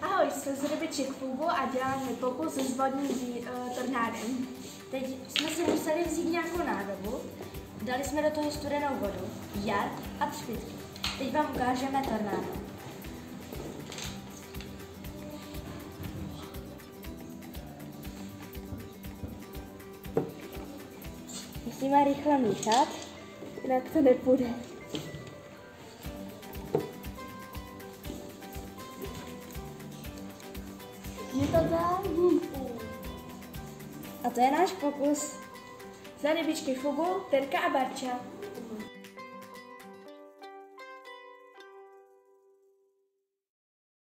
Ahoj, jsme z Rybiček Fugu a děláme pokus s vodním tornádem. Teď jsme si museli vzít nějakou nádobu, dali jsme do toho studenou vodu, jar a třpytky. Teď vám ukážeme tornádo. Musíme rychle míchat, jinak to nepůjde. Je to tam? A to je náš pokus. Za Rybičky Fugu, Terka a Barča.